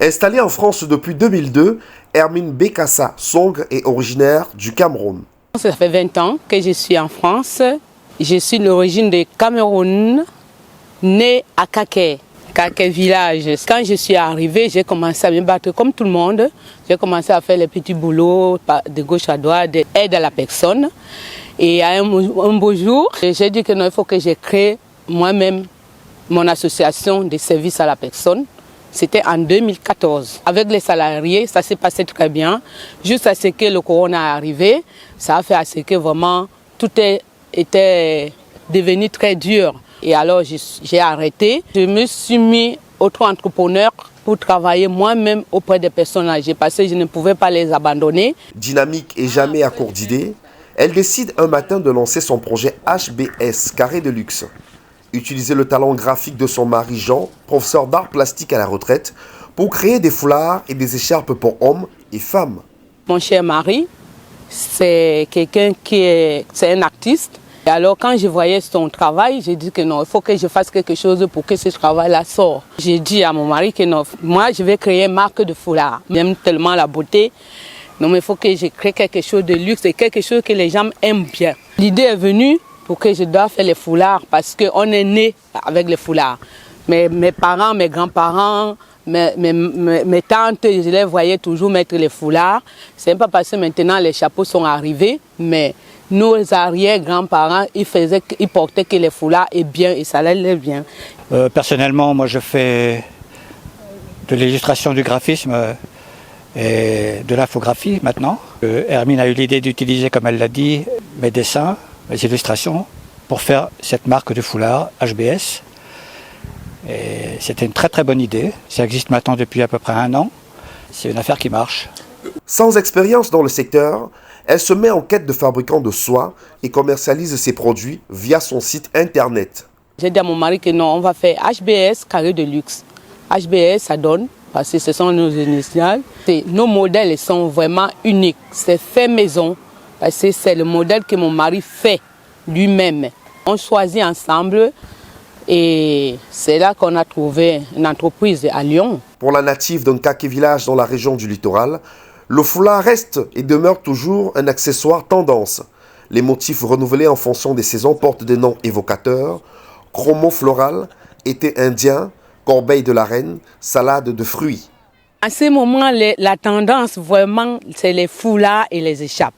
Installée en France depuis 2002, Hermine Bekassa Song est originaire du Cameroun. Ça fait 20 ans que je suis en France. Je suis d'origine de Cameroun, née à Kaké village. Quand je suis arrivée, j'ai commencé à me battre comme tout le monde. J'ai commencé à faire les petits boulots de gauche à droite, d'aide à la personne. Et un beau jour, j'ai dit que non, il faut que je crée moi-même mon association de services à la personne. C'était en 2014. Avec les salariés, ça s'est passé très bien. Juste à ce que le corona est arrivé, ça a fait à ce que vraiment tout était devenu très dur. Et alors j'ai arrêté. Je me suis mis auto-entrepreneur pour travailler moi-même auprès des personnes âgées parce que je ne pouvais pas les abandonner. Dynamique et jamais à court d'idées, elle décide un matin de lancer son projet HBS, Carré de Luxe. Utiliser le talent graphique de son mari Jean, professeur d'art plastique à la retraite, pour créer des foulards et des écharpes pour hommes et femmes. Mon cher mari, c'est quelqu'un c'est un artiste. Et alors quand je voyais son travail, j'ai dit que non, il faut que je fasse quelque chose pour que ce travail-là sorte. J'ai dit à mon mari que non, moi je vais créer une marque de foulard. J'aime tellement la beauté. Non, mais il faut que je crée quelque chose de luxe et quelque chose que les gens aiment bien. L'idée est venue pour que je dois faire les foulards parce qu'on est né avec les foulards. Mes parents, mes grands-parents, mes tantes, je les voyais toujours mettre les foulards. C'est pas parce que maintenant les chapeaux sont arrivés, mais nos arrière-grands-parents, ils portaient que les foulards et bien, et ça allait bien. Personnellement, moi je fais de l'illustration du graphisme et de l'infographie maintenant. Hermine a eu l'idée d'utiliser, comme elle l'a dit, mes dessins, mes illustrations pour faire cette marque de foulard HBS. Et c'était une très très bonne idée. Ça existe maintenant depuis à peu près 1 an. C'est une affaire qui marche. Sans expérience dans le secteur, elle se met en quête de fabricants de soie et commercialise ses produits via son site internet. J'ai dit à mon mari que non, on va faire HBS Carré de Luxe. HBS, ça donne, parce que ce sont nos initiales. Nos modèles sont vraiment uniques. C'est fait maison, parce que c'est le modèle que mon mari fait lui-même. On choisit ensemble et c'est là qu'on a trouvé une entreprise à Lyon. Pour la native d'un Kaké village dans la région du littoral, le foulard reste et demeure toujours un accessoire tendance. Les motifs renouvelés en fonction des saisons portent des noms évocateurs: chromo floral, été indien, corbeille de la reine, salade de fruits. À ce moment, la tendance vraiment, c'est les foulards et les écharpes.